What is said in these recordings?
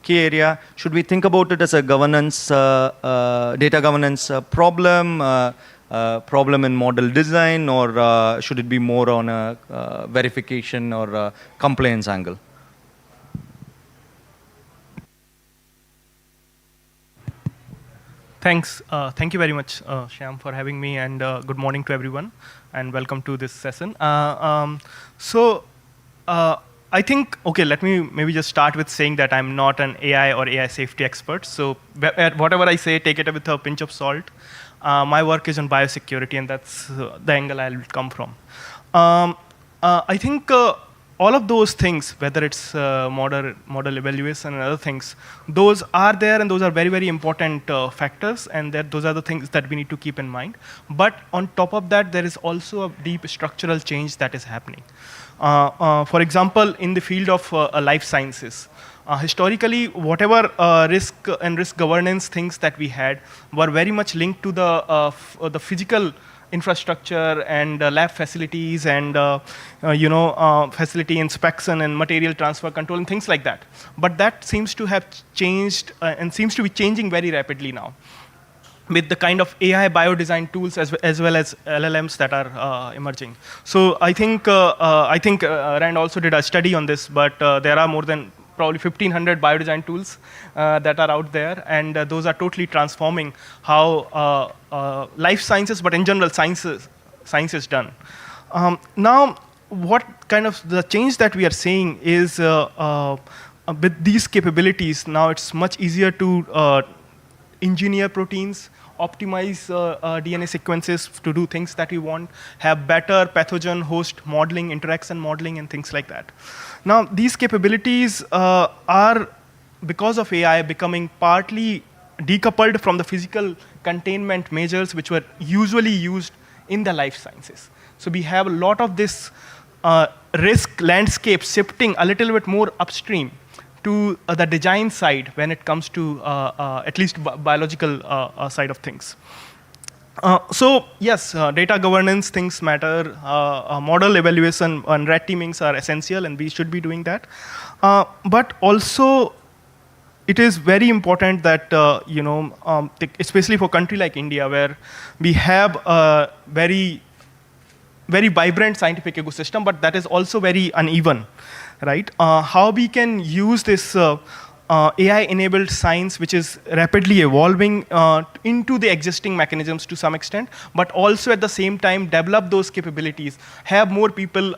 key area. Should we think about it as a governance, data governance problem in model design, or should it be more on a verification or compliance angle? Thanks. Thank you very much, Shyam, for having me, and good morning to everyone, and welcome to this session. I think, okay, let me maybe just start with saying that I'm not an AI or AI safety expert. So whatever I say, take it with a pinch of salt. My work is on biosecurity, and that's the angle I'll come from. I think all of those things, whether it's model evaluation and other things, those are there, and those are very, very important factors, and those are the things that we need to keep in mind. But on top of that, there is also a deep structural change that is happening. For example, in the field of life sciences, historically, whatever risk and risk governance things that we had were very much linked to the physical infrastructure and lab facilities and facility inspection and material transfer control and things like that. But that seems to have changed and seems to be changing very rapidly now, with the kind of AI biodesign tools as well as LLMs that are emerging. So I think Rand also did a study on this, but there are more than probably 1,500 biodesign tools that are out there, and those are totally transforming how life sciences, but in general science is done. Now, what kind of the change that we are seeing is with these capabilities, now it's much easier to engineer proteins, optimize DNA sequences to do things that we want, have better pathogen host modeling, interaction modeling, and things like that. Now, these capabilities are, because of AI, becoming partly decoupled from the physical containment measures which were usually used in the life sciences. So we have a lot of this risk landscape shifting a little bit more upstream to the design side when it comes to at least biological side of things. So yes, data governance things matter. Model evaluation and red teamings are essential, and we should be doing that. But also, it is very important that especially for a country like India, where we have a very, very vibrant scientific ecosystem, but that is also very uneven. Right? How we can use this AI-enabled science, which is rapidly evolving into the existing mechanisms to some extent, but also at the same time develop those capabilities, have more people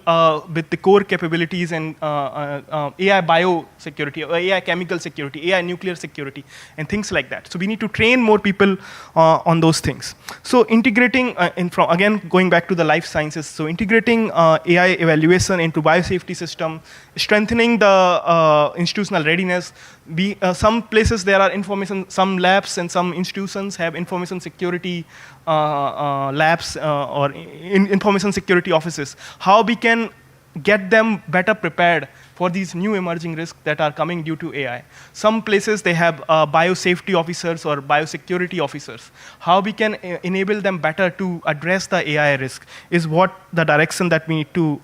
with the core capabilities in AI biosecurity, or AI chemical security, AI nuclear security, and things like that. So we need to train more people on those things. So integrating, again, going back to the life sciences, so integrating AI evaluation into biosafety system, strengthening the institutional readiness. Some places there are some labs and some institutions have information security labs or information security offices. How we can get them better prepared for these new emerging risks that are coming due to AI. Some places they have biosafety officers or biosecurity officers. How we can enable them better to address the AI risk is what the direction that we need to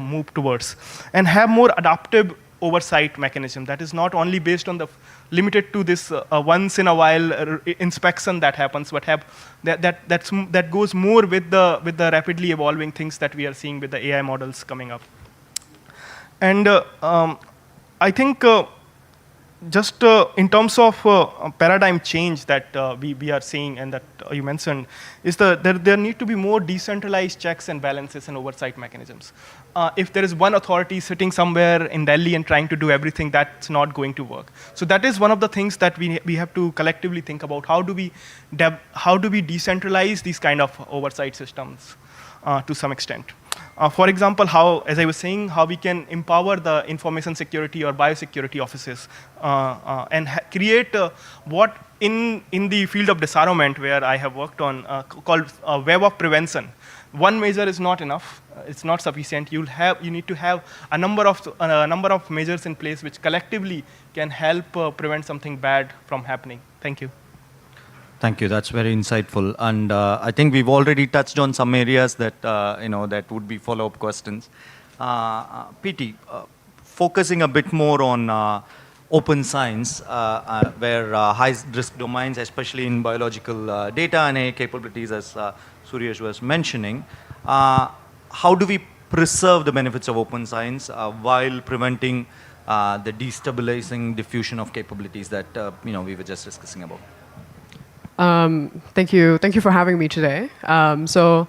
move towards. And have more adaptive oversight mechanism that is not only based on the limited to this once in a while inspection that happens, but have that goes more with the rapidly evolving things that we are seeing with the AI models coming up. And I think just in terms of paradigm change that we are seeing and that you mentioned, is there need to be more decentralized checks and balances and oversight mechanisms. If there is one authority sitting somewhere in Delhi and trying to do everything, that's not going to work. So that is one of the things that we have to collectively think about. How do we decentralize these kind of oversight systems to some extent? For example, as I was saying, how we can empower the information security or biosecurity offices and create what in the field of disarmament, where I have worked on, called web of prevention. One measure is not enough. It's not sufficient. You need to have a number of measures in place which collectively can help prevent something bad from happening. Thank you. Thank you. That's very insightful. And I think we've already touched on some areas that that would be follow-up questions. PT, focusing a bit more on open science, where high-risk domains, especially in biological data and AI capabilities, as Suresh was mentioning, how do we preserve the benefits of open science while preventing the destabilizing diffusion of capabilities that we were just discussing about? Thank you for having me today. So,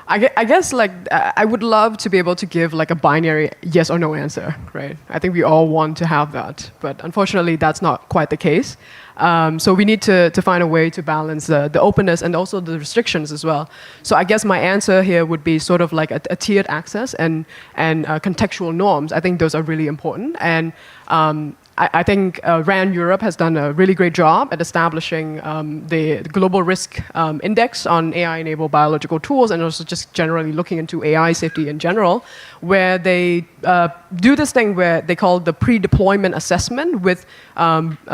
I guess like I would love to be able to give like a binary yes or no answer, right? I think we all want to have that, but unfortunately, that's not quite the case. So we need to find a way to balance the openness and also the restrictions as well. So I guess my answer here would be sort of like a tiered access and contextual norms. I think those are really important. And I think RAND Europe has done a really great job at establishing the global risk index on AI-enabled biological tools, and also just generally looking into AI safety in general, where they do this thing where they call the pre-deployment assessment with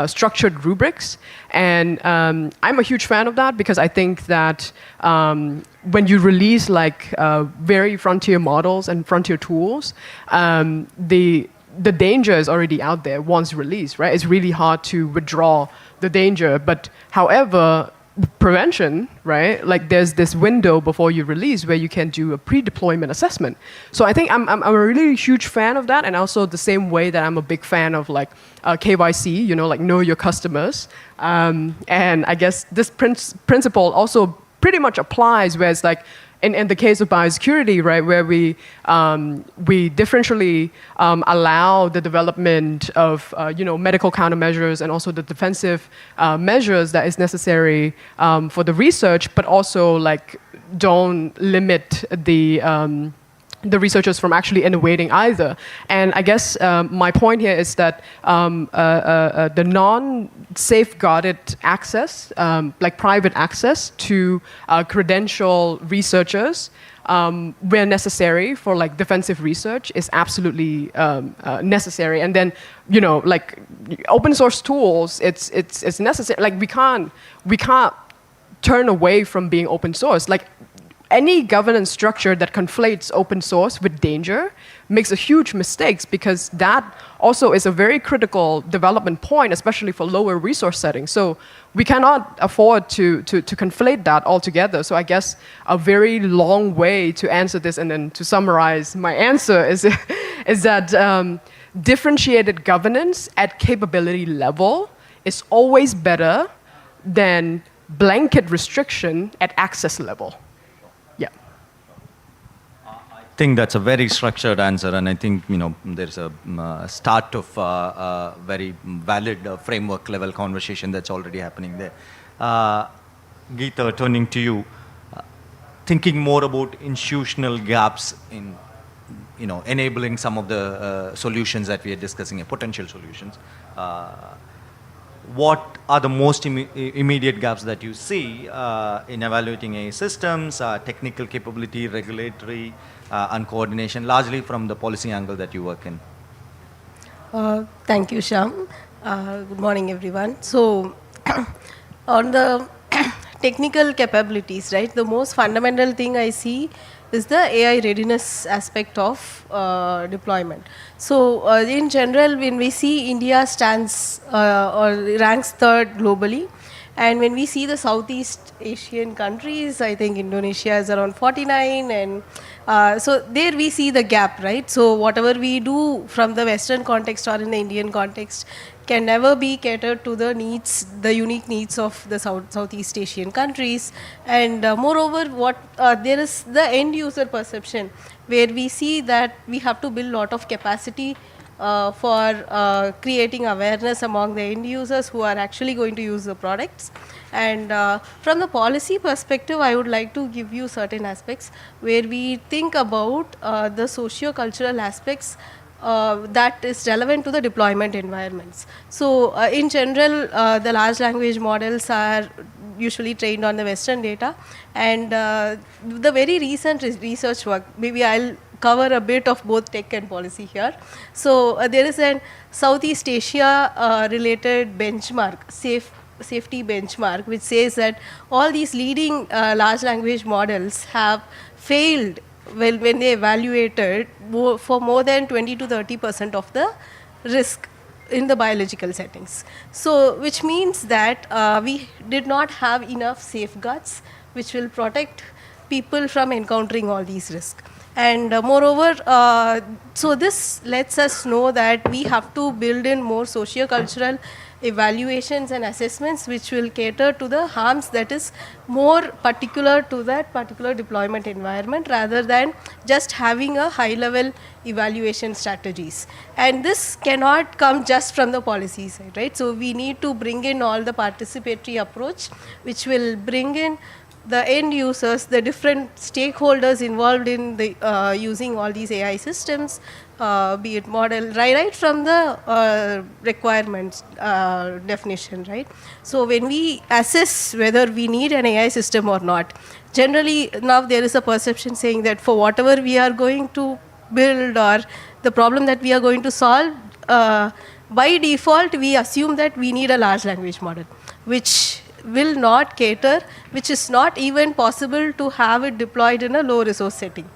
structured rubrics. And I'm a huge fan of that because I think that when you release like very frontier models and frontier tools, the danger is already out there once released, right? It's really hard to withdraw the danger. But however, prevention, right? Like there's this window before you release where you can do a pre-deployment assessment. So I think I'm a really huge fan of that, and also the same way that I'm a big fan of like KYC, like know your customers. And I guess this principle also pretty much applies where it's like, in the case of biosecurity, right, where we differentially allow the development of medical countermeasures and also the defensive measures that is necessary for the research, but also like don't limit the researchers from actually innovating either. And I guess my point here is that the non-safeguarded access, like private access to credential researchers where necessary for like defensive research is absolutely necessary. And then, like open source tools, it's necessary. Like we can't turn away from being open source. Like any governance structure that conflates open source with danger makes a huge mistakes, because that also is a very critical development point, especially for lower resource settings. So we cannot afford to conflate that altogether. So I guess a very long way to answer this, and then to summarize my answer is that differentiated governance at capability level is always better than blanket restriction at access level. I think that's a very structured answer, and I think there's a start of a very valid framework level conversation that's already happening there. Geeta, turning to you, thinking more about institutional gaps in enabling some of the solutions that we are discussing here, potential solutions. What are the most immediate gaps that you see in evaluating AI systems, technical capability, regulatory, and coordination, largely from the policy angle that you work in? Thank you, Shyam. Good morning, everyone. So, on the technical capabilities, right, the most fundamental thing I see is the AI readiness aspect of deployment. So, in general, when we see India stands or ranks third globally, and when we see the Southeast Asian countries, I think Indonesia is around 49, and so there we see the gap, right? So whatever we do from the Western context or in the Indian context can never be catered to the needs, the unique needs of the Southeast Asian countries. And moreover, there is the end user perception, where we see that we have to build a lot of capacity for creating awareness among the end users who are actually going to use the products. And from the policy perspective, I would like to give you certain aspects where we think about the socio-cultural aspects that is relevant to the deployment environments. So in general, the large language models are usually trained on the Western data, and the very recent research work, maybe I'll cover a bit of both tech and policy here. So there is an Southeast Asia related benchmark, safety benchmark, which says that all these leading large language models have failed when they evaluated for more than 20 to 30% of the risk in the biological settings. So, which means that we did not have enough safeguards which will protect people from encountering all these risks. And moreover, so this lets us know that we have to build in more socio-cultural evaluations and assessments which will cater to the harms that is more particular to that particular deployment environment rather than just having a high-level evaluation strategies. And this cannot come just from the policy side, right? So we need to bring in all the participatory approach which will bring in the end users, the different stakeholders involved in the using all these AI systems, be it model, right from the requirements definition, right? So when we assess whether we need an AI system or not, generally now there is a perception saying that for whatever we are going to build or the problem that we are going to solve, by default we assume that we need a large language model, which will not cater, which is not even possible to have it deployed in a low resource setting,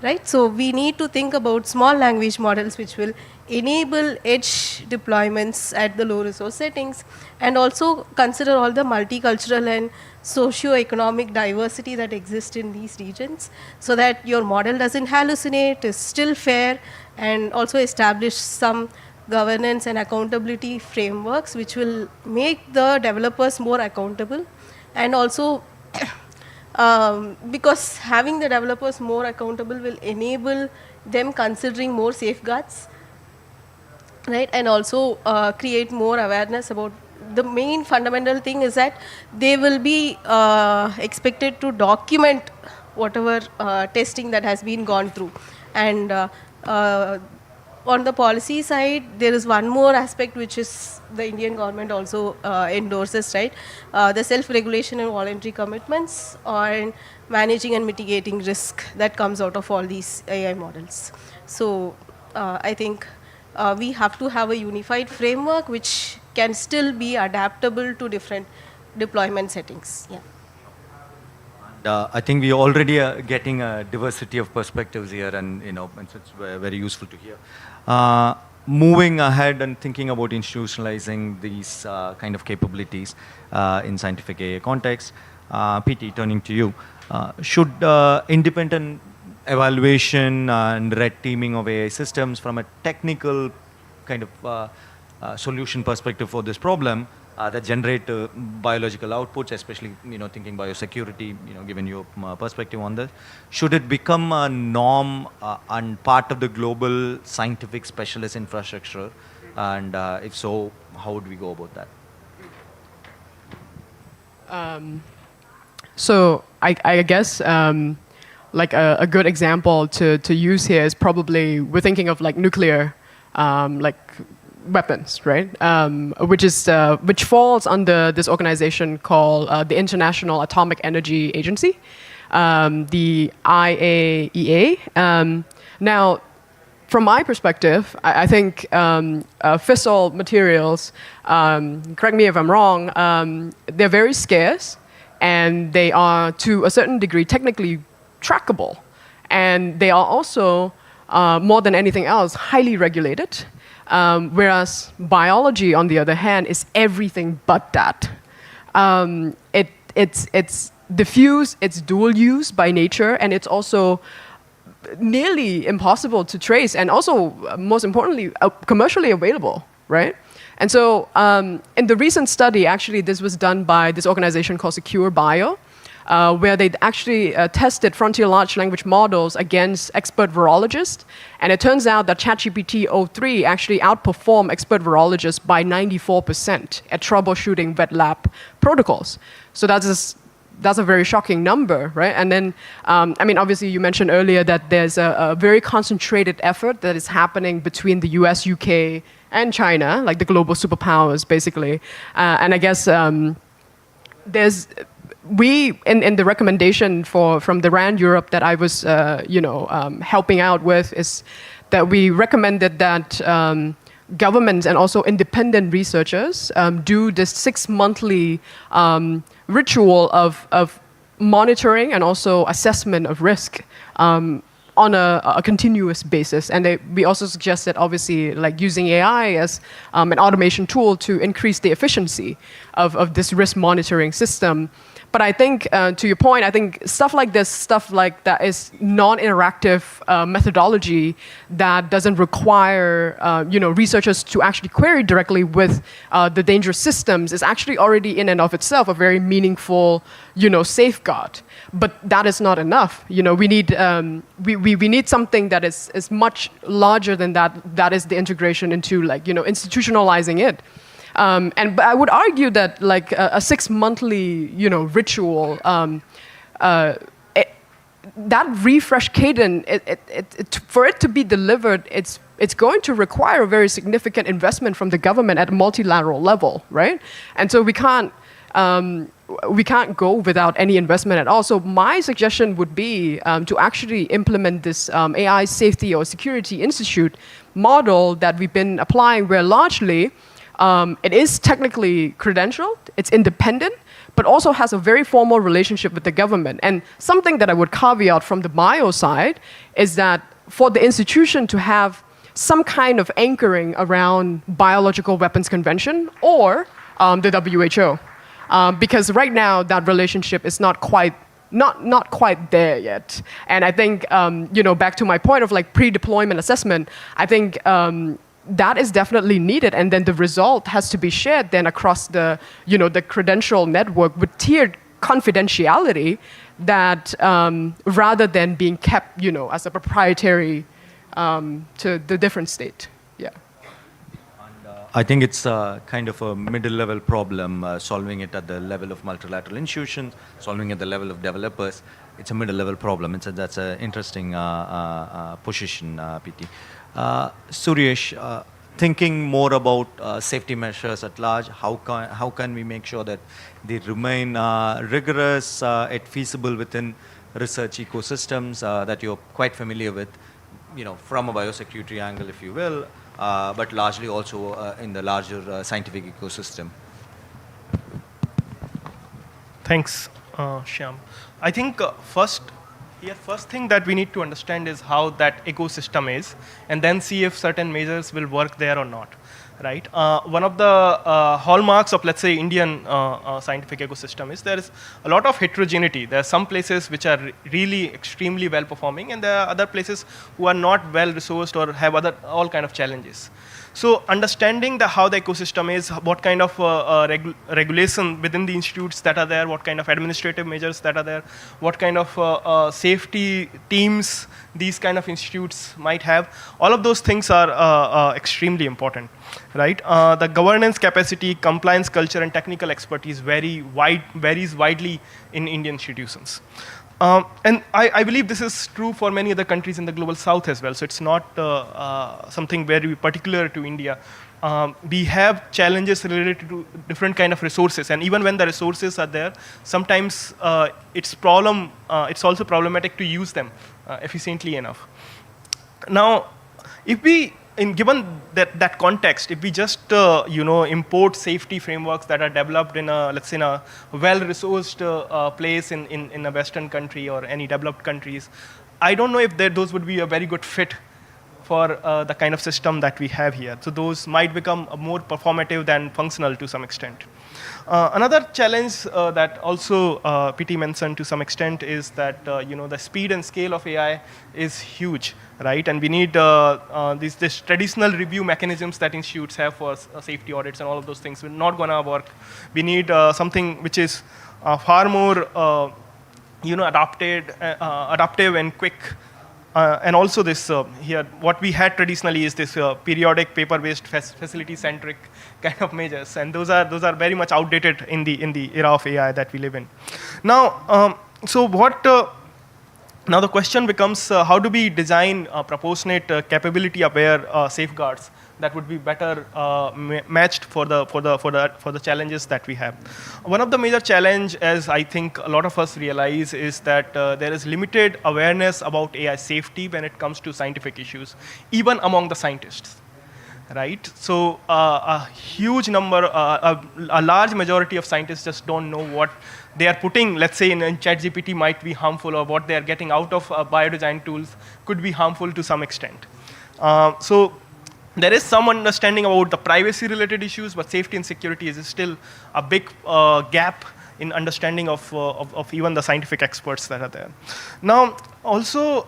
right? So we need to think about small language models which will enable edge deployments at the low resource settings and also consider all the multicultural and socio-economic diversity that exists in these regions so that your model doesn't hallucinate, is still fair, and also establish some governance and accountability frameworks which will make the developers more accountable. And also because having the developers more accountable will enable them considering more safeguards, right? And also create more awareness about the main fundamental thing is that they will be expected to document whatever testing that has been gone through. And on the policy side, there is one more aspect which is the Indian government also endorses, right? The self-regulation and voluntary commitments on managing and mitigating risk that comes out of all these AI models. So I think we have to have a unified framework which can still be adaptable to different deployment settings. Yeah. I think we already are getting a diversity of perspectives here, and it's very useful to hear. Moving ahead and thinking about institutionalizing these kind of capabilities in scientific AI context, PT, turning to you, should independent evaluation and red teaming of AI systems from a technical kind of solution perspective for this problem that generate biological outputs, especially thinking biosecurity, given your perspective on this, should it become a norm and part of the global scientific specialist infrastructure? And if so, how would we go about that? So I guess like a good example to use here is probably we're thinking of like nuclear like weapons, right? Which falls under this organization called the International Atomic Energy Agency, the IAEA. Now, from my perspective, I think fissile materials, correct me if I'm wrong, they're very scarce, and they are, to a certain degree, technically trackable. And they are also, more than anything else, highly regulated. Whereas biology, on the other hand, is everything but that. It's diffuse, it's dual use by nature, and it's also nearly impossible to trace, and also, most importantly, commercially available, right? And so in the recent study, actually, this was done by this organization called Secure Bio, where they actually tested frontier large language models against expert virologists. And it turns out that ChatGPT o3 actually outperformed expert virologists by 94% at troubleshooting wet lab protocols. So that's a very shocking number, right? And then, I mean, obviously, you mentioned earlier that there's a very concentrated effort that is happening between the US, UK, and China, like the global superpowers, basically. And I guess there's... in the recommendation from the RAND Europe that I was, helping out with, is that we recommended that governments and also independent researchers do this 6-monthly ritual of monitoring and also assessment of risk on a continuous basis. And we also suggested, obviously, like using AI as an automation tool to increase the efficiency of this risk monitoring system. But I think, to your point, I think stuff like this, stuff like that is non-interactive methodology that doesn't require researchers to actually query directly with the dangerous systems is actually already in and of itself a very meaningful safeguard. But that is not enough. We need we need something that is much larger than that. That is the integration into institutionalizing it. But I would argue that like a 6-monthly ritual, that refresh cadence, for it to be delivered, it's going to require a very significant investment from the government at a multilateral level, right? And so we can't go without any investment at all. So my suggestion would be to actually implement this AI Safety or Security Institute model that we've been applying, where largely it is technically credentialed, it's independent, but also has a very formal relationship with the government. And something that I would caveat from the bio side is that for the institution to have some kind of anchoring around Biological Weapons Convention or the WHO. Because right now that relationship is not quite there yet. And I think back to my point of like pre-deployment assessment, I think that is definitely needed, and then the result has to be shared then across the the credential network with tiered confidentiality that rather than being kept as a proprietary to the different state. Yeah. I think it's kind of a middle-level problem, solving it at the level of multilateral institutions, solving it at the level of developers. It's a middle-level problem. That's an interesting position, PT. Suresh, thinking more about safety measures at large, how can we make sure that they remain rigorous and feasible within research ecosystems that you're quite familiar with, from a biosecurity angle, if you will, but largely also in the larger scientific ecosystem? Thanks, Shyam. I think first thing that we need to understand is how that ecosystem is, and then see if certain measures will work there or not, right? One of the hallmarks of, let's say, Indian scientific ecosystem is there is a lot of heterogeneity. There are some places which are really extremely well performing, and there are other places who are not well resourced or have all kind of challenges. So understanding how the ecosystem is, what kind of regulation within the institutes that are there, what kind of administrative measures that are there, what kind of safety teams these kind of institutes might have, all of those things are extremely important, right? The governance capacity, compliance culture, and technical expertise varies widely in Indian institutions. And I believe this is true for many other countries in the global south as well. So it's not something very particular to India. We have challenges related to different kind of resources, and even when the resources are there, sometimes it's also problematic to use them efficiently enough. Now, given that context, if we just import safety frameworks that are developed in let's say in a well-resourced place in a Western country or any developed countries, I don't know if those would be a very good fit for the kind of system that we have here. So those might become more performative than functional to some extent. Another challenge that also PT mentioned to some extent is that the speed and scale of AI is huge, right? And we need these traditional review mechanisms that institutes have for safety audits and all of those things. We're not going to work. We need something which is far more adaptive and quick. And also this here, what we had traditionally is this periodic paper-based facility-centric kind of measures, and those are very much outdated in the era of AI that we live in. Now, now the question becomes how do we design proportionate capability-aware safeguards that would be better matched for the challenges that we have. One of the major challenge, as I think a lot of us realize, is that there is limited awareness about AI safety when it comes to scientific issues, even among the scientists. right? So a huge number, a large majority of scientists just don't know what they are putting, let's say in ChatGPT might be harmful, or what they are getting out of biodesign tools could be harmful to some extent. So there is some understanding about the privacy related issues, but safety and security is still a big gap in understanding of even the scientific experts that are there. Now, also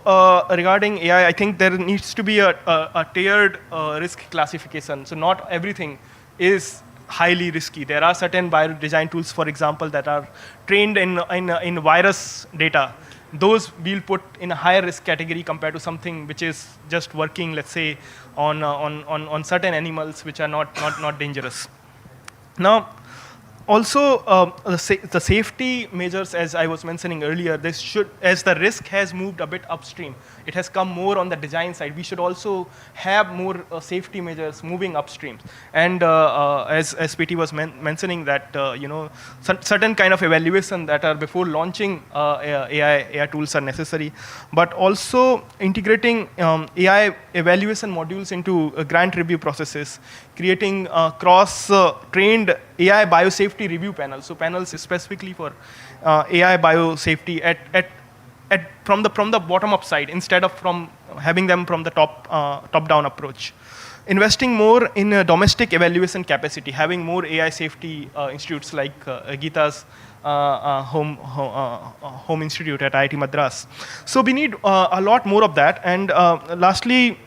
regarding AI, I think there needs to be a tiered risk classification. So not everything is highly risky. There are certain biodesign tools, for example, that are trained in virus data. Those we'll put in a higher risk category compared to something which is just working, let's say, on certain animals which are not dangerous. Now, also, the safety measures, as I was mentioning earlier, this should, as the risk has moved a bit upstream, it has come more on the design side. We should also have more safety measures moving upstream. And as PT was mentioning that, certain kind of evaluation that are before launching AI tools are necessary, but also integrating AI evaluation modules into grant review processes, creating cross-trained AI biosafety review panels. So panels specifically for AI biosafety from the bottom-up side instead of from having them from the top-down approach. Investing more in domestic evaluation capacity, having more AI safety institutes like Geeta's home institute at IIT Madras. So we need a lot more of that. And lastly,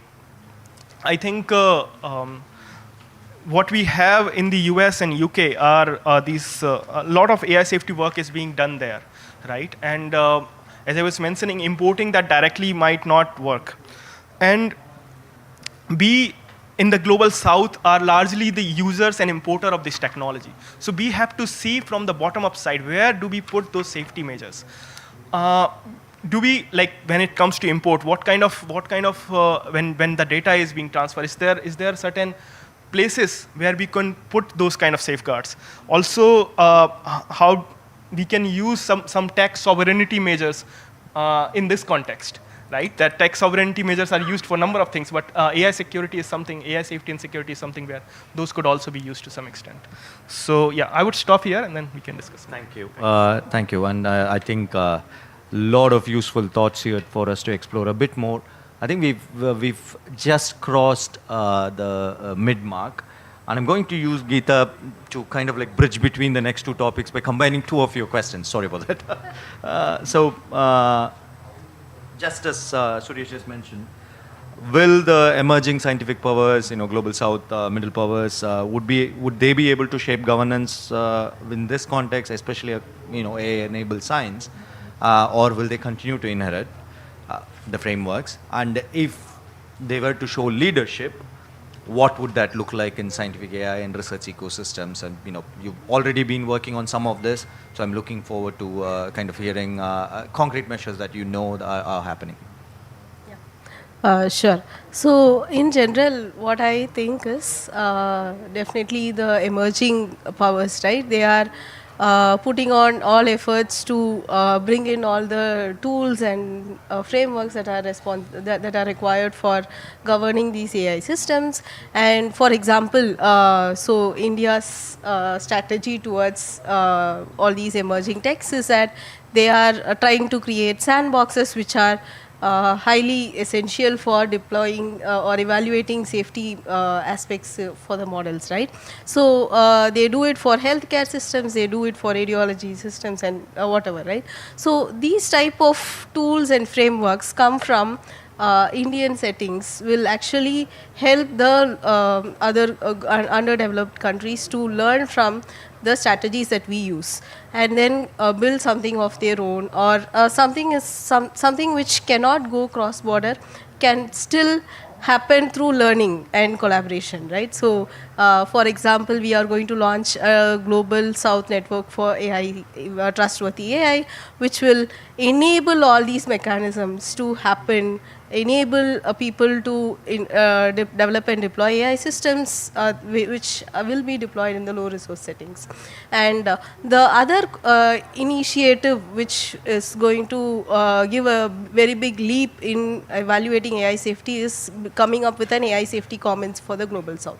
I think what we have in the US and UK are a lot of AI safety work is being done there, right? And as I was mentioning, importing that directly might not work. And we in the global south are largely the users and importer of this technology. So we have to see from the bottom up side, where do we put those safety measures? Do we, like when it comes to import, what kind of when the data is being transferred, is there certain places where we can put those kind of safeguards? Also, how we can use some tech sovereignty measures in this context, right? That tech sovereignty measures are used for a number of things, but AI security is something, AI safety and security is something where those could also be used to some extent. So yeah, I would stop here and then we can discuss. Thank you. Thank you. And I think a lot of useful thoughts here for us to explore a bit more. I think we've just crossed the mid mark, and I'm going to use Geeta to kind of like bridge between the next two topics by combining two of your questions. Sorry about that. Just as Suresh just mentioned, will the emerging scientific powers, global south, middle powers, would they be able to shape governance in this context, especially AI-enabled science, or will they continue to inherit the frameworks? And if they were to show leadership, what would that look like in scientific AI and research ecosystems? And you've already been working on some of this, so I'm looking forward to kind of hearing concrete measures that are happening. Sure. So in general, what I think is definitely the emerging powers, right? They are putting on all efforts to bring in all the tools and frameworks that are required for governing these AI systems. And for example, so India's strategy towards all these emerging techs is that they are trying to create sandboxes which are highly essential for deploying or evaluating safety aspects for the models, right? So they do it for healthcare systems, they do it for radiology systems and whatever, right? So these type of tools and frameworks come from Indian settings, will actually help the other underdeveloped countries to learn from the strategies that we use, and then build something of their own, or something which cannot go cross border can still happen through learning and collaboration, right? So For example, we are going to launch a global South network for AI, trustworthy AI, which will enable all these mechanisms to happen, enable people to develop and deploy AI systems, which will be deployed in the low resource settings. And the other initiative which is going to give a very big leap in evaluating AI safety is coming up with an AI safety commons for the global South.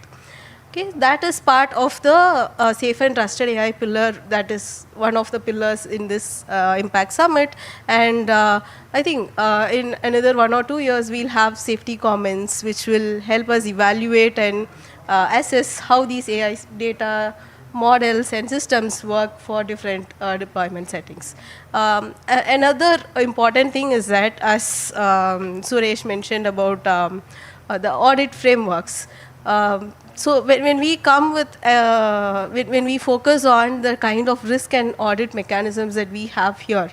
Okay, that is part of the safe and trusted AI pillar. That is one of the pillars in this Impact Summit. And I think in another 1 or 2 years, we'll have safety comments, which will help us evaluate and assess how these AI data models and systems work for different deployment settings. Another important thing is that, as Suresh mentioned about the audit frameworks, so when we come with, when we focus on the kind of risk and audit mechanisms that we have here,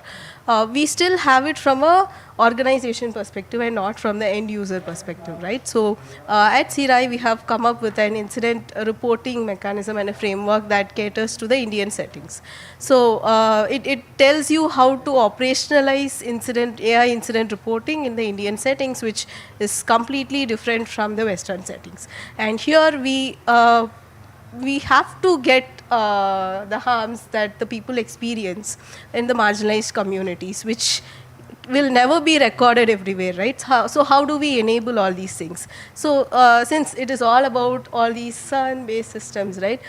we still have it from a organization perspective and not from the end user perspective, right? So at CRI, we have come up with an incident reporting mechanism and a framework that caters to the Indian settings. So it tells you how to operationalize AI incident reporting in the Indian settings, which is completely different from the Western settings. And here we have to get the harms that the people experience in the marginalized communities, which will never be recorded everywhere, right? So how do we enable all these things? So since it is all about all these sun-based systems, right?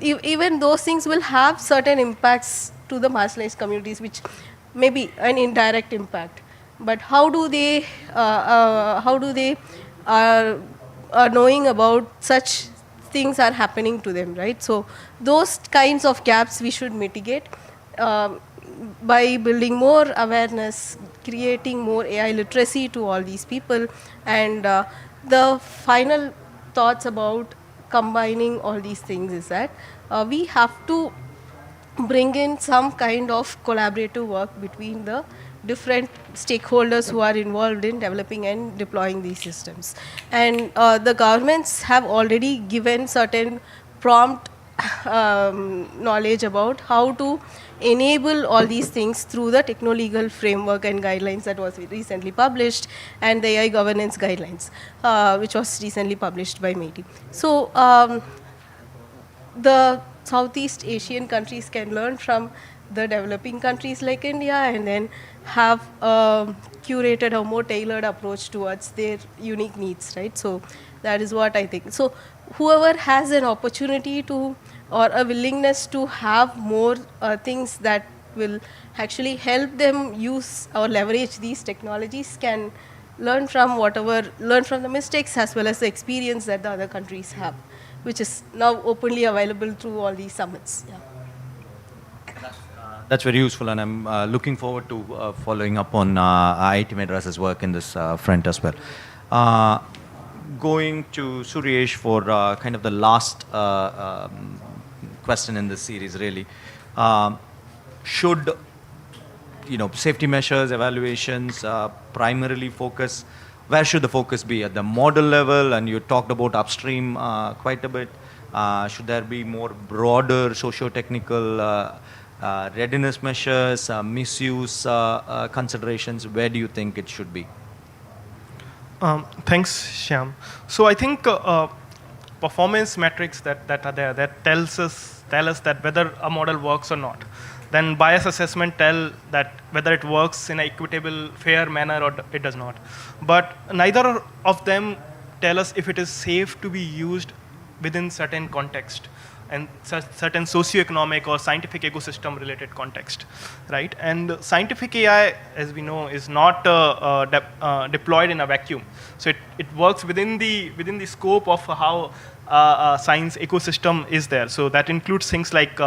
Even those things will have certain impacts to the marginalized communities, which may be an indirect impact. But how do they are knowing about such things are happening to them, right? So those kinds of gaps we should mitigate by building more awareness, creating more AI literacy to all these people. And the final thoughts about combining all these things is that we have to bring in some kind of collaborative work between the different stakeholders who are involved in developing and deploying these systems. And the governments have already given certain prompt knowledge about how to enable all these things through the techno-legal framework and guidelines that was recently published, and the AI governance guidelines, which was recently published by METI. So the Southeast Asian countries can learn from the developing countries like India, and then have a curated or more tailored approach towards their unique needs, right? So that is what I think. So whoever has an opportunity to, or a willingness to have more things that will actually help them use or leverage these technologies can learn from the mistakes as well as the experience that the other countries have, which is now openly available through all these summits. Yeah. That's very useful, and I'm looking forward to following up on IIT Madras's work in this front as well. Going to Suresh for kind of the last question in this series, really. Should safety measures, evaluations primarily focus, where should the focus be? At the model level, and you talked about upstream quite a bit. Should there be more broader socio-technical readiness measures, misuse considerations? Where do you think it should be? Thanks, Shyam. So I think performance metrics that are there that tell us that whether a model works or not. Then bias assessment tell that whether it works in an equitable, fair manner or it does not. But neither of them tell us if it is safe to be used within certain context and certain socioeconomic or scientific ecosystem related context, right? And scientific AI, as we know, is not deployed in a vacuum. So it works within the scope of how science ecosystem is there. So that includes things like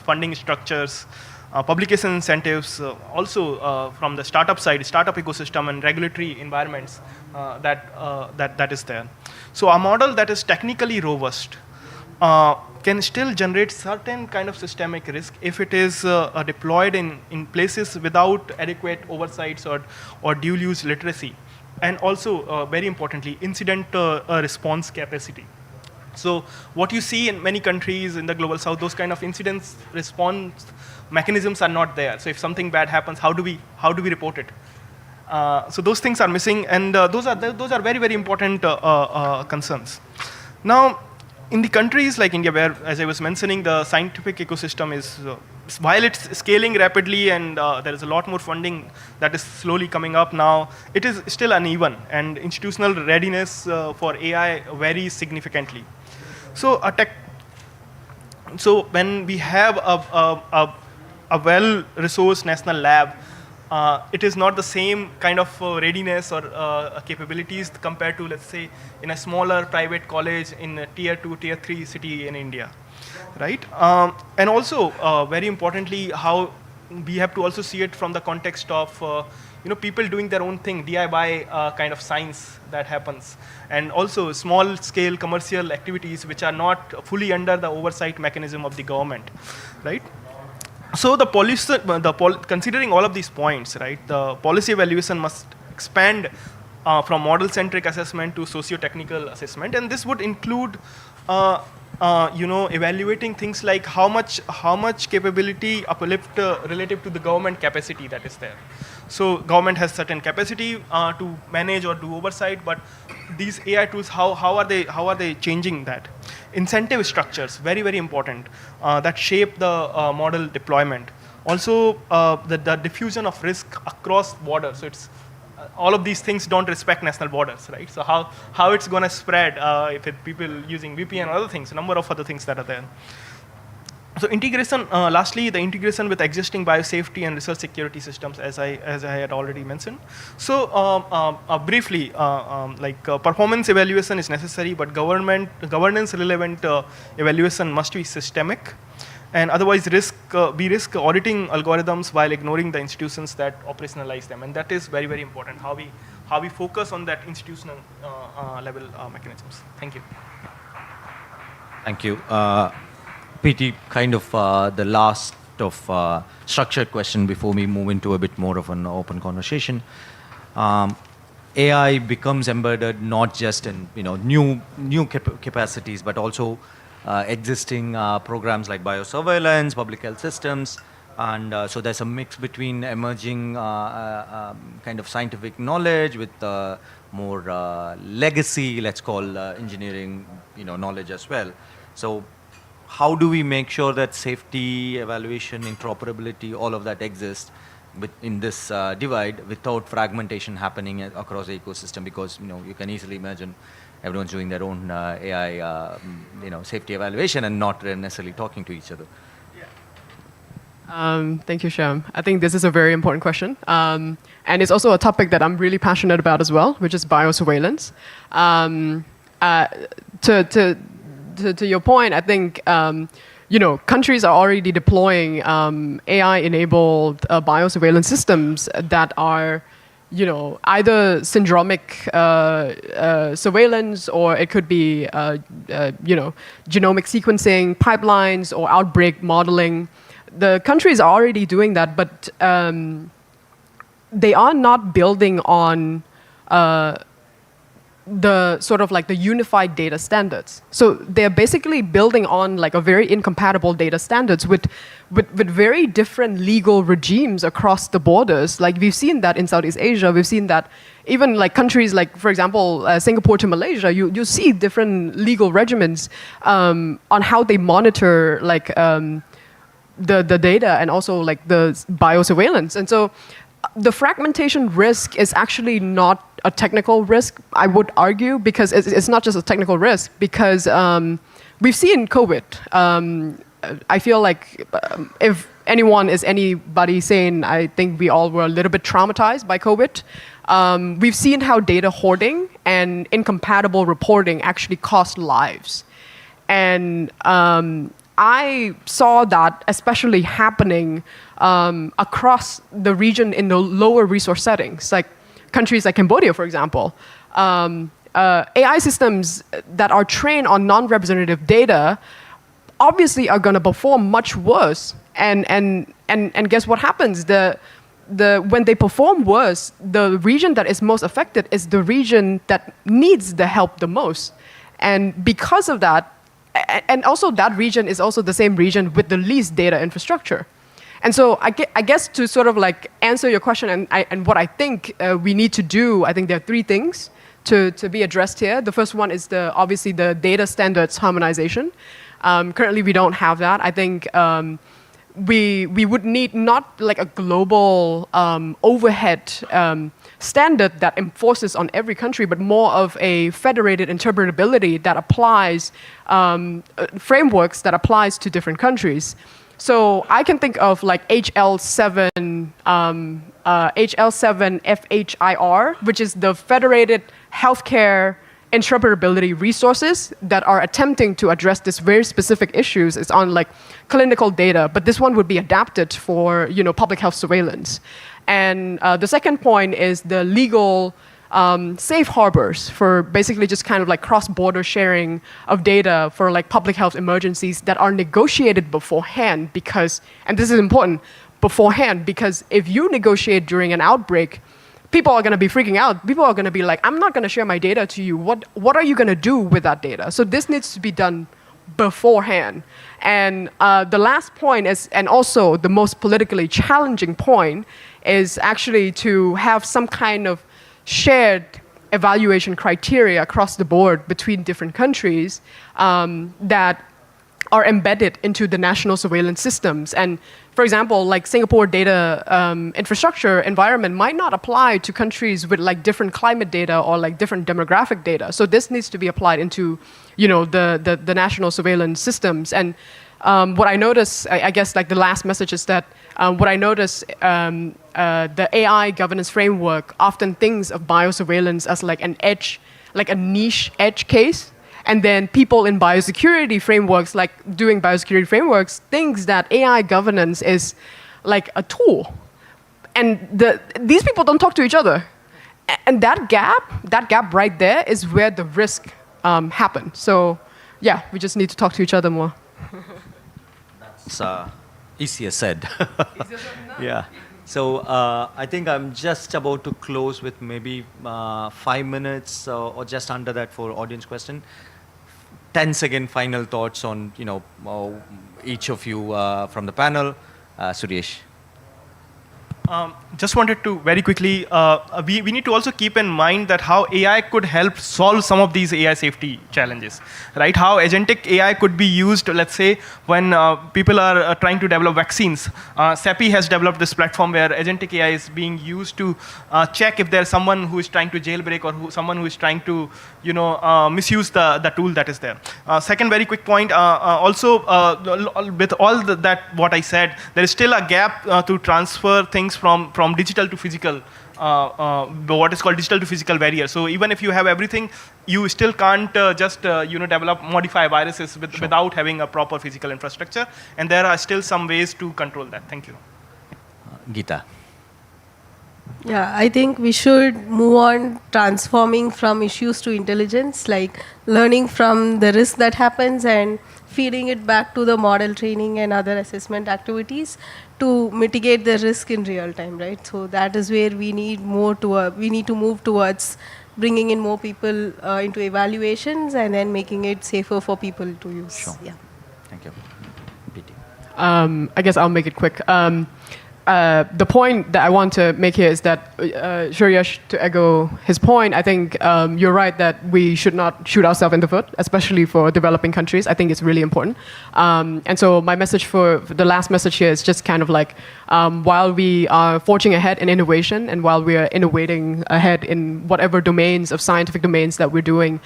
funding structures, publication incentives, also from the startup side, startup ecosystem and regulatory environments that is there. So a model that is technically robust can still generate certain kind of systemic risk if it is deployed in places without adequate oversights or dual use literacy. And also, very importantly, incident response capacity. So what you see in many countries in the global south, those kind of incidents response mechanisms are not there. So if something bad happens, how do we report it? So those things are missing, and those are very, very important concerns. Now, in the countries like India, where, as I was mentioning, the scientific ecosystem is, while it's scaling rapidly and there is a lot more funding that is slowly coming up now, it is still uneven, and institutional readiness for AI varies significantly. So when we have a well-resourced national lab, it is not the same kind of readiness or capabilities compared to, let's say, in a smaller private college in a tier 2, tier 3 city in India, right? And also, very importantly, how we have to also see it from the context of people doing their own thing, DIY kind of science that happens, and also small-scale commercial activities which are not fully under the oversight mechanism of the government, right? So considering all of these points, right, the policy evaluation must expand from model-centric assessment to socio-technical assessment, and this would include, evaluating things like how much capability uplift relative to the government capacity that is there. So government has certain capacity to manage or do oversight, but these AI tools, how are they changing that? Incentive structures, very, very important, that shape the model deployment. Also, the diffusion of risk across borders. So it's all of these things don't respect national borders, right? So how it's going to spread if people using VPN or other things, a number of other things that are there. So integration, lastly, the integration with existing biosafety and research security systems, as I had already mentioned. So briefly, performance evaluation is necessary, but governance relevant evaluation must be systemic, and otherwise risk auditing algorithms while ignoring the institutions that operationalize them, and that is very, very important. How we focus on that institutional level mechanisms. Thank you. Thank you. PT, kind of the last of structured question before we move into a bit more of an open conversation. AI becomes embedded not just in new capacities, but also existing programs like biosurveillance, public health systems, and so there's a mix between emerging kind of scientific knowledge with more legacy, let's call engineering, knowledge as well. So how do we make sure that safety, evaluation, interoperability, all of that exists in this divide without fragmentation happening across the ecosystem? Because you can easily imagine everyone's doing their own AI, safety evaluation and not necessarily talking to each other. Thank you, Shyam. I think this is a very important question. And it's also a topic that I'm really passionate about as well, which is biosurveillance. To your point, I think countries are already deploying AI-enabled biosurveillance systems that are either syndromic surveillance, or it could be genomic sequencing pipelines or outbreak modeling. The countries are already doing that, but they are not building on the sort of like the unified data standards. So they're basically building on like a very incompatible data standards with very different legal regimes across the borders. Like we've seen that in Southeast Asia, we've seen that even like countries like, for example, Singapore to Malaysia, you see different legal regimens on how they monitor like the data and also like the biosurveillance. And so the fragmentation risk is actually not a technical risk, I would argue, because it's not just a technical risk, because we've seen COVID. I feel like if anyone is anybody sane, I think we all were a little bit traumatized by COVID. We've seen how data hoarding and incompatible reporting actually cost lives. And I saw that especially happening across the region in the lower resource settings, like countries like Cambodia, for example. AI systems that are trained on non-representative data obviously are going to perform much worse. And guess what happens? When they perform worse, the region that is most affected is the region that needs the help the most. And because of that, and also that region is also the same region with the least data infrastructure. And so I guess to sort of like answer your question and what I think we need to do, I think there are three things to be addressed here. The first one is obviously the data standards harmonization. Currently, we don't have that. I think we would need not like a global overhead standard that enforces on every country, but more of a federated interpretability that applies frameworks that applies to different countries. So I can think of like HL7 FHIR, which is the federated healthcare interpretability resources that are attempting to address this very specific issues. It's on like clinical data, but this one would be adapted for public health surveillance. And the second point is the legal safe harbors for basically just kind of like cross-border sharing of data for like public health emergencies that are negotiated beforehand because, and this is important, beforehand, because if you negotiate during an outbreak, people are going to be freaking out. People are going to be like, I'm not going to share my data to you. What are you going to do with that data? So this needs to be done beforehand. And the last point is, and also the most politically challenging point, is actually to have some kind of shared evaluation criteria across the board between different countries that are embedded into the national surveillance systems. And for example, like Singapore data infrastructure environment might not apply to countries with like different climate data or like different demographic data. So this needs to be applied into, the national surveillance systems. And what I notice, I guess like the last message is that what I notice, the AI governance framework often thinks of biosurveillance as like an edge, like a niche edge case. And then people in biosecurity frameworks, like doing biosecurity frameworks, thinks that AI governance is like a tool. And these people don't talk to each other. And that gap right there is where the risk happens. So yeah, we just need to talk to each other more. It's easier said. Yeah. So I think I'm just about to close with maybe 5 minutes or just under that for audience question. 10-second final thoughts on each of you from the panel. Suresh. Just wanted to very quickly, we need to also keep in mind that how AI could help solve some of these AI safety challenges, right? How agentic AI could be used, let's say, when people are trying to develop vaccines. CEPI has developed this platform where agentic AI is being used to check if there's someone who is trying to jailbreak or someone who is trying to, misuse the tool that is there. Second very quick point, also with all that what I said, there is still a gap to transfer things from digital to physical, what is called digital to physical barrier. So even if you have everything, you still can't just modify viruses without having a proper physical infrastructure. And there are still some ways to control that. Thank you. Geeta. Yeah, I think we should move on transforming from issues to intelligence, like learning from the risk that happens and feeding it back to the model training and other assessment activities to mitigate the risk in real time, right? So that is where we need we need to move towards bringing in more people into evaluations and then making it safer for people to use. Sure. Yeah. Thank you. PT. I guess I'll make it quick. The point that I want to make here is that, Suresh, to echo his point, I think you're right that we should not shoot ourselves in the foot, especially for developing countries. I think it's really important. And so my message for the last message here is just kind of like, while we are forging ahead in innovation and while we are innovating ahead in whatever domains of scientific domains that we're doing,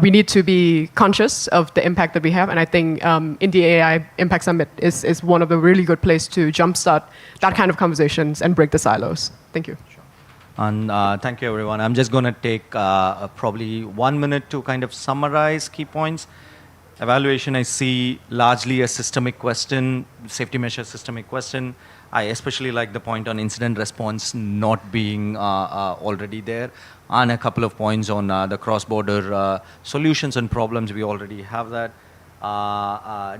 we need to be conscious of the impact that we have. And I think India AI Impact Summit is one of the really good places to jumpstart that kind of conversations and break the silos. Thank you. Sure. And thank you, everyone. I'm just going to take probably 1 minute to kind of summarize key points. Evaluation, I see largely a systemic question, safety measure systemic question. I especially like the point on incident response not being already there, and a couple of points on the cross-border solutions and problems. We already have that.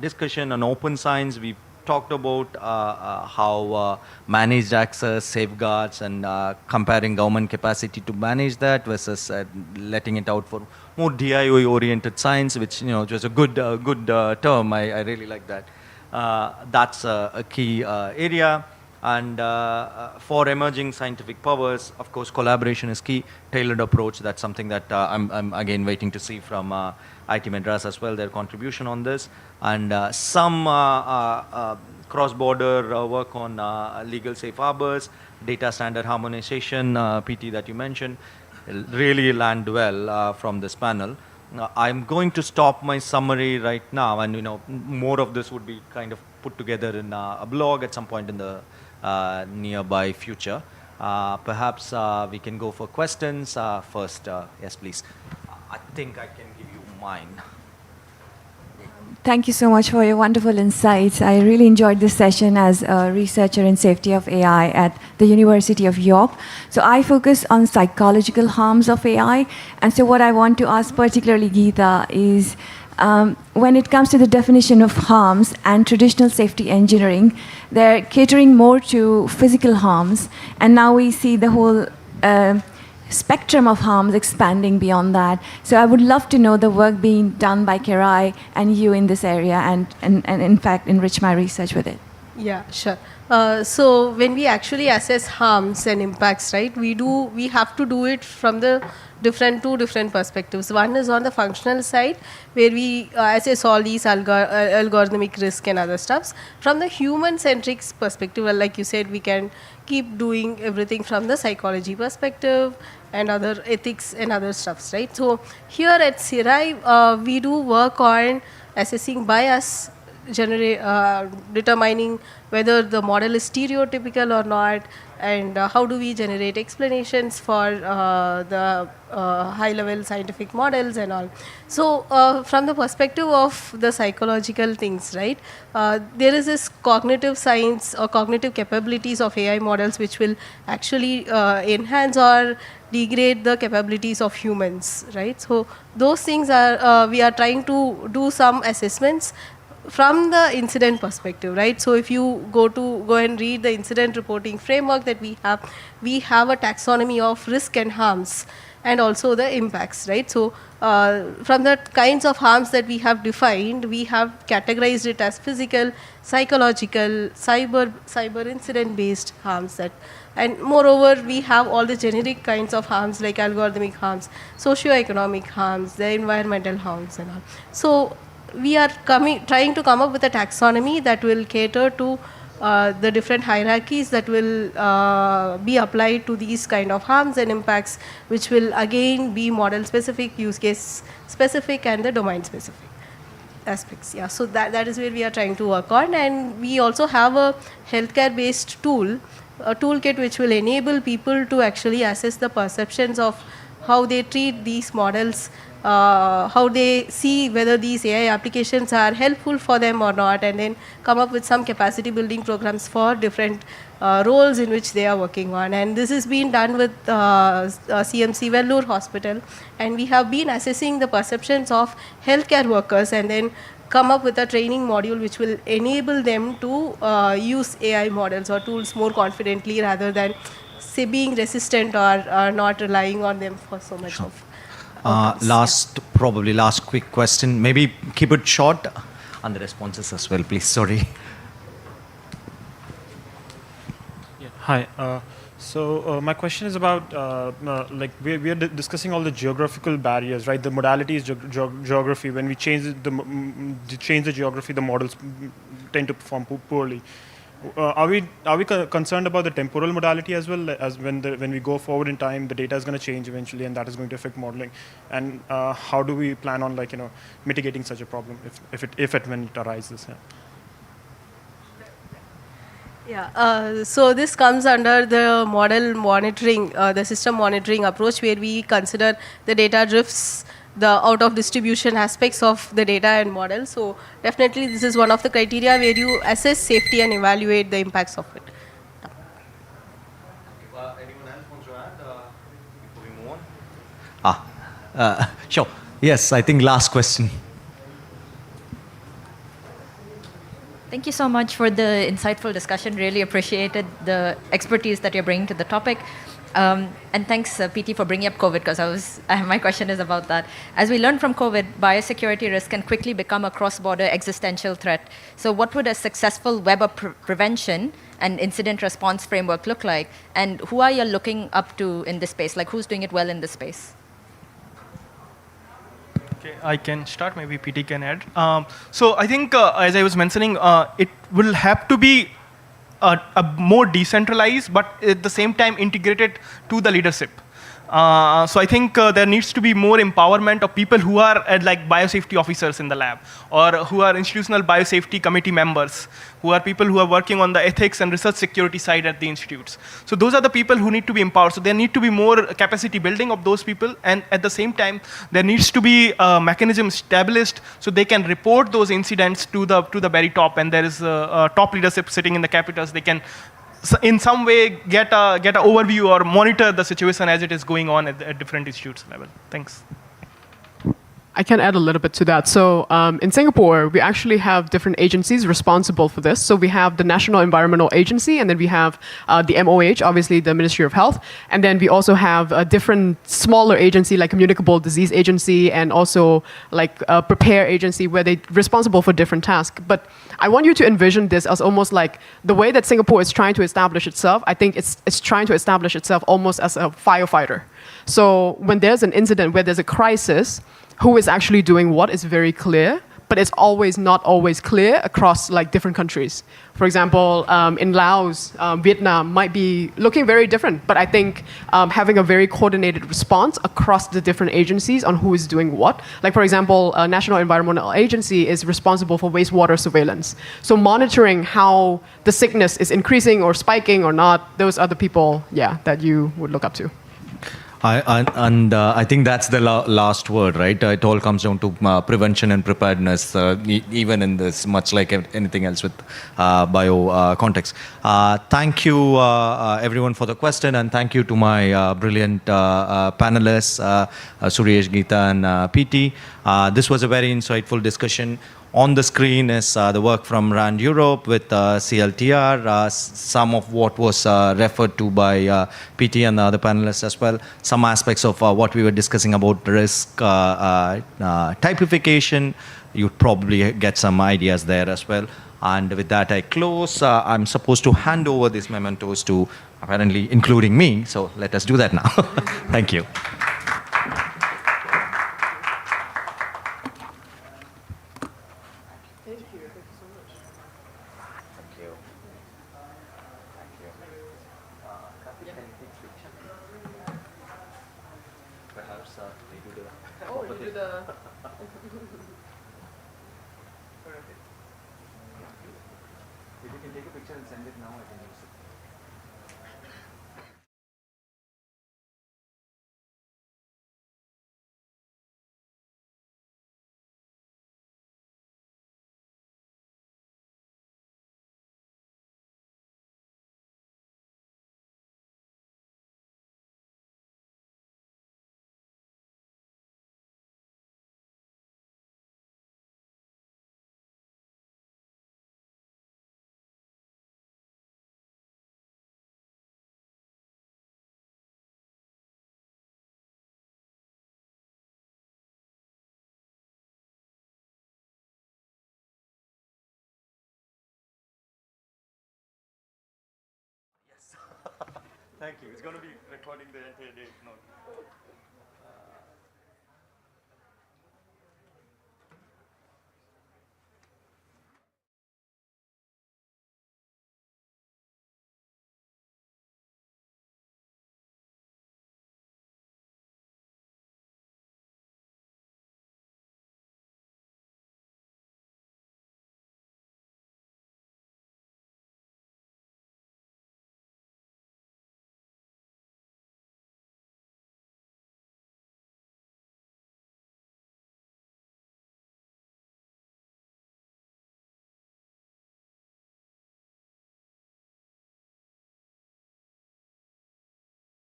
Discussion on open science, we talked about how managed access, safeguards, and comparing government capacity to manage that versus letting it out for more DIY-oriented science, which was a good term. I really like that. That's a key area. And for emerging scientific powers, of course, collaboration is key. Tailored approach, that's something that I'm again waiting to see from IT Madras as well, their contribution on this. And some cross-border work on legal safe harbors, data standard harmonization, PT that you mentioned, really land well from this panel. I'm going to stop my summary right now, and more of this would be kind of put together in a blog at some point in the nearby future. Perhaps we can go for questions first. Yes, please. I think I can give you mine. Thank you so much for your wonderful insights. I really enjoyed this session as a researcher in safety of AI at the University of York. So I focus on psychological harms of AI. And so what I want to ask particularly Geeta is, when it comes to the definition of harms and traditional safety engineering, they're catering more to physical harms. And now we see the whole spectrum of harms expanding beyond that. So I would love to know the work being done by Kirai and you in this area, and in fact enrich my research with it. Yeah, sure. So when we actually assess harms and impacts, right, we have to do it from the two different perspectives. One is on the functional side, where we assess all these algorithmic risk and other stuffs. From the human-centric perspective, well, like you said, we can keep doing everything from the psychology perspective and other ethics and other stuffs, right? So here at CIRI, we do work on assessing bias, determining whether the model is stereotypical or not, and how do we generate explanations for the high-level scientific models and all. So from the perspective of the psychological things, right, there is this cognitive science or cognitive capabilities of AI models which will actually enhance or degrade the capabilities of humans, right? So those things are, we are trying to do some assessments from the incident perspective, right? So if you go and read the incident reporting framework that we have a taxonomy of risk and harms and also the impacts, right? So from the kinds of harms that we have defined, we have categorized it as physical, psychological, cyber incident based harms, that, and moreover we have all the generic kinds of harms like algorithmic harms, socio-economic harms, the environmental harms and all. So we are trying to come up with a taxonomy that will cater to the different hierarchies that will be applied to these kind of harms and impacts, which will again be model specific, use case specific, and the domain specific aspects. Yeah, so that is where we are trying to work on. And we also have a healthcare based tool, a toolkit which will enable people to actually assess the perceptions of how they treat these models, how they see whether these AI applications are helpful for them or not, and then come up with some capacity building programs for different roles in which they are working on. And this is being done with CMC Vellore Hospital, and we have been assessing the perceptions of healthcare workers and then come up with a training module which will enable them to use AI models or tools more confidently rather than say being resistant or not relying on them for so much of Probably last quick question. Maybe keep it short and the responses as well, please. Sorry. Yeah. Hi. So my question is about like we are discussing all the geographical barriers, right? The modality is geography. When we change the geography, the models tend to perform poorly. Are we concerned about the temporal modality as well, as when we go forward in time, the data is going to change eventually, and that is going to affect modeling? And how do we plan on mitigating such a problem if when it arises? Yeah. So this comes under the model monitoring, the system monitoring approach, where we consider the data drifts, the out of distribution aspects of the data and model. So definitely this is one of the criteria where you assess safety and evaluate the impacts of it. Anyone else wants to add before we move on? Sure. Yes, I think last question. Thank you so much for the insightful discussion. Really appreciated the expertise that you're bringing to the topic. And thanks, PT, for bringing up COVID, because my question is about that. As we learned from COVID, biosecurity risk can quickly become a cross-border existential threat. So what would a successful web of prevention and incident response framework look like? And who are you looking up to in this space? Like, who's doing it well in this space? Okay, I can start. Maybe PT can add. So I think, as I was mentioning, it will have to be a more decentralized, but at the same time integrated to the leadership. So I think there needs to be more empowerment of people who are like biosafety officers in the lab, or who are institutional biosafety committee members, who are people who are working on the ethics and research security side at the institutes. So those are the people who need to be empowered. So there need to be more capacity building of those people, and at the same time, there needs to be a mechanism established so they can report those incidents to the very top, and there is a top leadership sitting in the capitals. They can in some way get an overview or monitor the situation as it is going on at different institutes level. Thanks. I can add a little bit to that. So in Singapore, we actually have different agencies responsible for this. So we have the National Environmental Agency, and then we have the MOH, obviously the Ministry of Health. And then we also have a different smaller agency like Communicable Disease Agency, and also like a Prepare Agency, where they're responsible for different tasks. But I want you to envision this as almost like the way that Singapore is trying to establish itself. I think it's trying to establish itself almost as a firefighter. So when there's an incident, where there's a crisis, who is actually doing what is very clear, but it's always not always clear across like different countries. For example, in Laos, Vietnam might be looking very different, but I think having a very coordinated response across the different agencies on who is doing what. Like for example, National Environmental Agency is responsible for wastewater surveillance. So monitoring how the sickness is increasing or spiking or not, those are the people, yeah, that you would look up to. I think that's the last word, right? It all comes down to prevention and preparedness, even in this, much like anything else with bio context. Thank you, everyone, for the question, and thank you to my brilliant panelists, Suresh, Geeta, and PT. This was a very insightful discussion. On the screen is the work from RAND Europe with CLTR, some of what was referred to by PT and the other panelists as well, some aspects of what we were discussing about risk typification. You'd probably get some ideas there as well. And with that, I close. I'm supposed to hand over these mementos to, apparently, including me, so let us do that now. Thank you. Thank you. It's going to be recording the entire day. No.